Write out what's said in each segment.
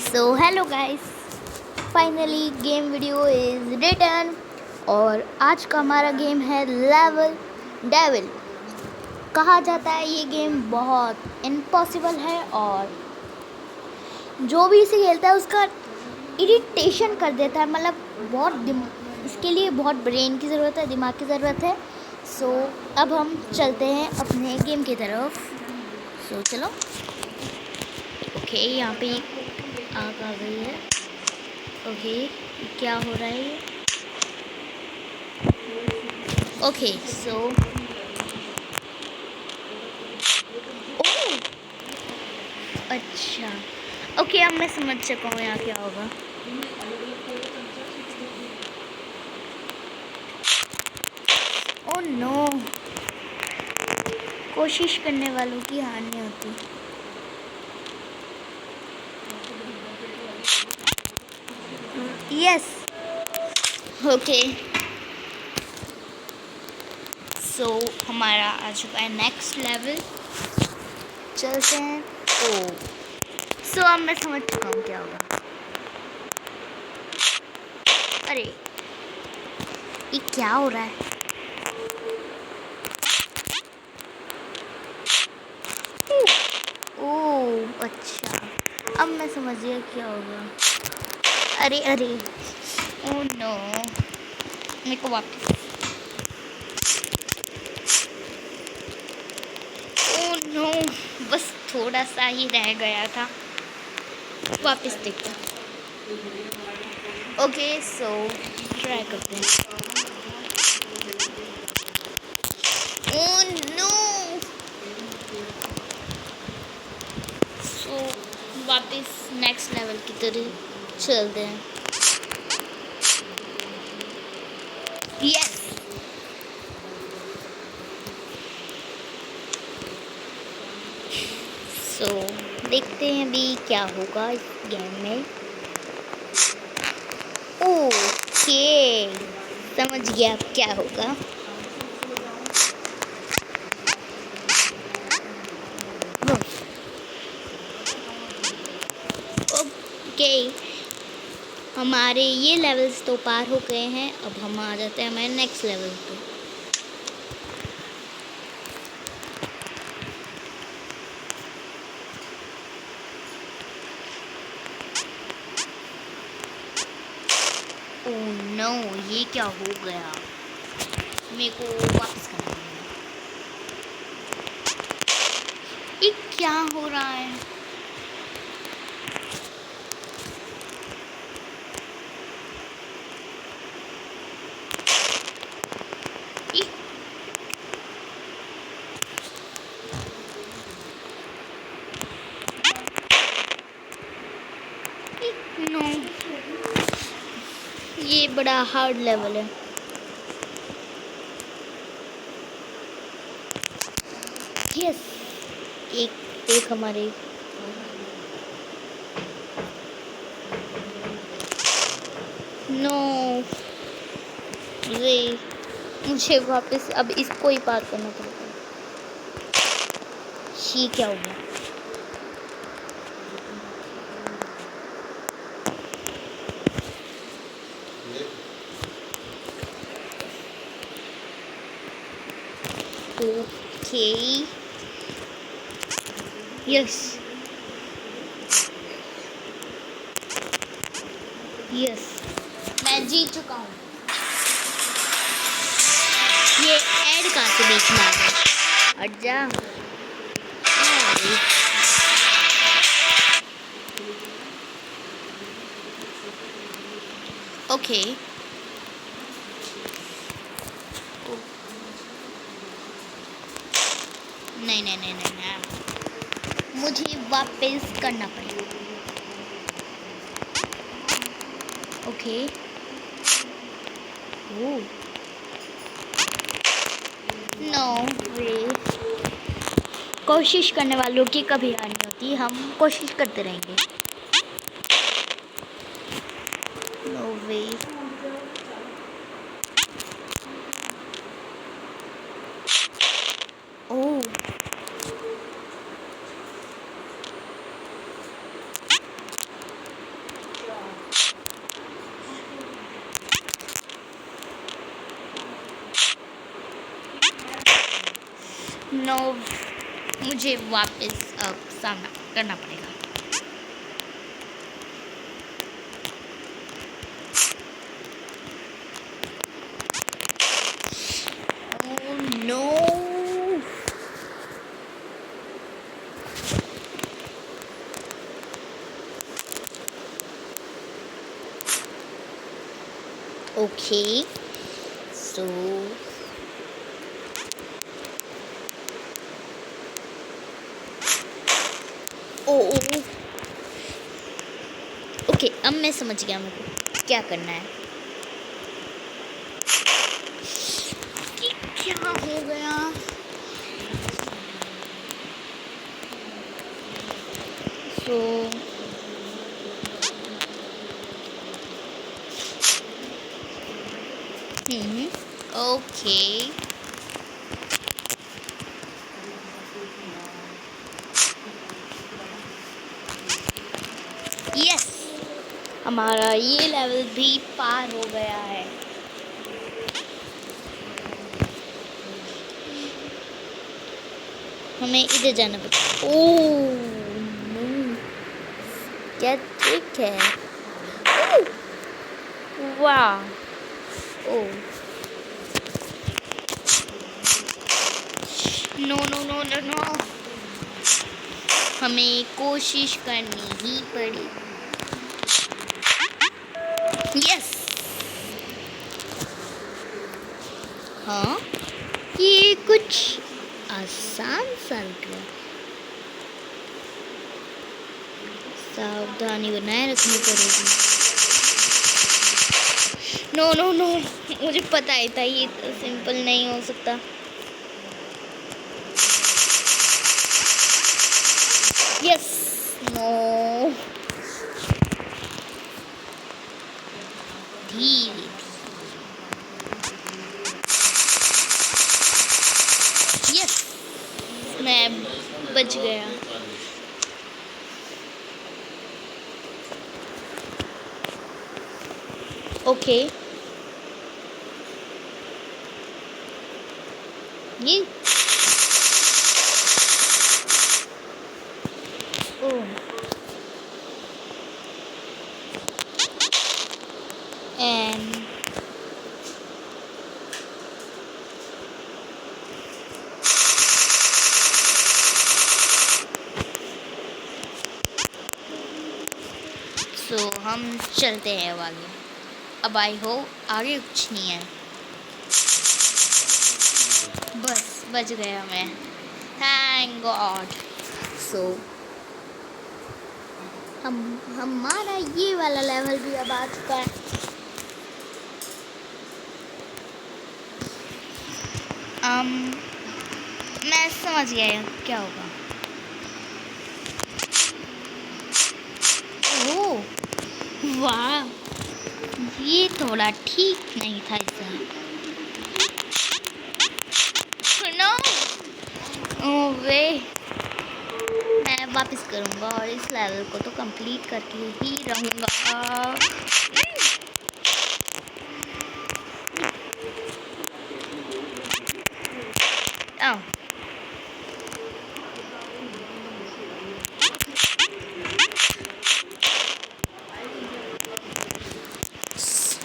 So hello guys, finally game video is return. और आज का हमारा गेम है लेवल डेविल। कहा जाता है ये गेम बहुत इम्पॉसिबल है और जो भी इसे खेलता है उसका इरिटेशन कर देता है। मतलब इसके लिए बहुत ब्रेन की ज़रूरत है, दिमाग की ज़रूरत है। सो अब हम चलते हैं अपने गेम की तरफ। सो चलो। ओके, यहाँ पे आग आ गई है। ओके, क्या हो रहा है ये? ओके सो अच्छा, ओके अब मैं समझ चुका हूँ यहाँ क्या होगा। ओह नो, कोशिश करने वालों की हार नहीं होती। यस, ओके सो हमारा आ चुका है नेक्स्ट लेवल। चलते हैं। ओ सो अब मैं समझ चुका हूँ क्या होगा। अरे ये क्या हो रहा है? ओह अच्छा, अब मैं समझ गया क्या होगा। अरे अरे, ओह नो, मेरे को वापस, ओह नो, बस थोड़ा सा ही रह गया था। वापस देखते हैं। ओके सो ट्राई करते हैं। ओह नो, सो वापस नेक्स्ट लेवल की तरह चलते हैं। यस, सो देखते हैं अभी क्या होगा इस गेम में। ओके समझ गया अब क्या होगा। ओके, हमारे ये लेवल्स तो पार हो गए हैं। अब हम आ जाते हैं हमारे नेक्स्ट लेवल पे। ओह नो, ये क्या हो गया? मेरे को वापस करना है। ये क्या हो रहा है? नो, ये बड़ा हार्ड लेवल है। यस, एक हमारे नो रे, मुझे वापस अब इसको ही पार करना पड़ेगा। ये क्या हो गया? ओके यस यस, मैं जीत चुका हूँ। ये ऐड कहाँ से बीच में आ गया? हट जा। ओके नहीं नहीं नहीं नहीं नहीं, मुझे वापस करना पड़ेगा। ओके नो वे, कोशिश करने वालों की कभी हार नहीं होती। हम कोशिश करते रहेंगे। नो वे, ओह नो, मुझे वापस सामना करना पड़ेगा। Oh no, okay so okay, अब मैं समझ गया मेरे को क्या करना है। कि क्या हो गया? सो ओके, यस, हमारा ये लेवल भी पार हो गया है। हमें इधर जाना पड़ेगा। ओह क्या ट्रिक है! वाह! Oh no no no no no, हमें कोशिश करनी ही पड़ी। यस, हाँ, ये कुछ आसान सा लग रहा है। सावधानी बनाए रखनी पड़ेगी। नो नो नो, मुझे पता ही था ये तो सिंपल नहीं हो सकता। यस, नो, धीरे, यस, मैं बच गया। ओके, ये ओह एंड सो हम चलते हैं आगे। अब आई हो आगे कुछ नहीं है, बस बच गया मैं, थैंक गॉड। सो हमारा ये वाला लेवल भी अब आ चुका है। मैं समझ गया क्या होगा। ओह वाह, ये थोड़ा ठीक नहीं था इसमें। नो, ओह वे, मैं वापस करूँगा और इस लेवल को तो कंप्लीट करके ही रहूँगा।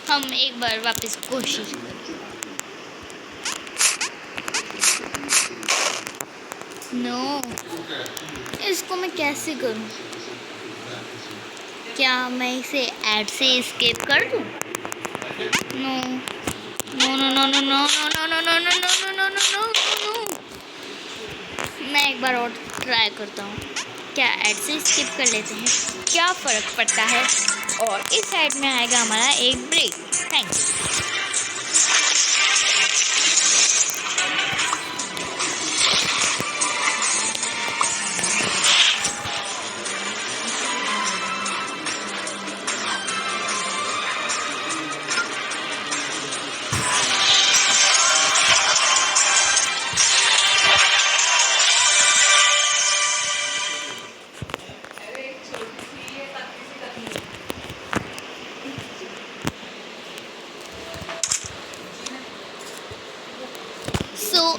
हम एक बार वापस कोशिश करें। नो, इसको मैं कैसे करूं? क्या मैं इसे ऐड से एस्केप कर दूं? No no no no no no no no no no no no no no no, मैं एक बार और ट्राई करता हूँ। क्या ऐड से स्किप कर लेते हैं, क्या फ़र्क पड़ता है। और इस साइड में आएगा हमारा एक ब्रेक। थैंक्स।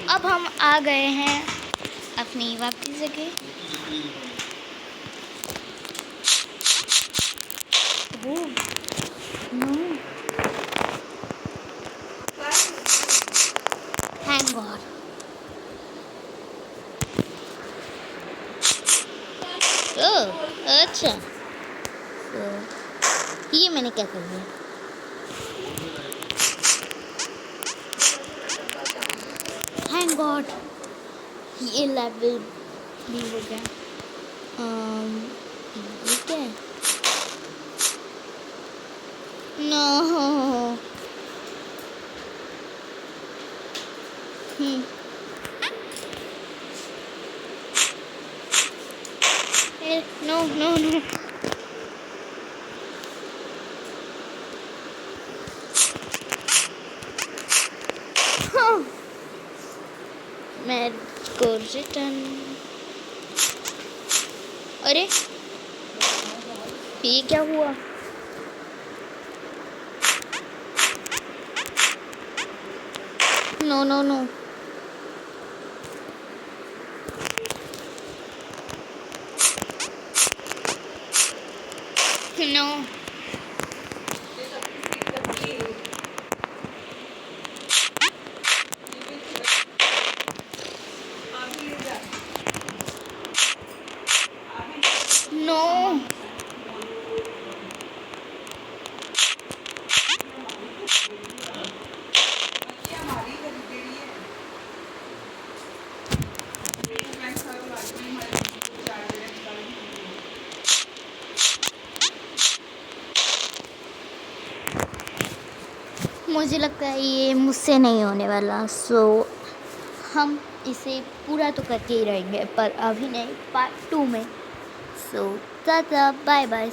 अब हम आ गए हैं अपनी वापसी जगह। Oh no, thank God. Oh अच्छा, तो ये मैंने क्या कर दिया? थैंक गॉड ये लेवल भी हो गया। ये क्या है? नो नो नो नो, मैं को रिटर्न। अरे ये क्या हुआ? No no no, no no, मुझे लगता है ये मुझसे नहीं होने वाला। सो हम इसे पूरा तो करके ही रहेंगे, पर अभी नहीं, पार्ट 2 में। सो टाटा बाय बाय।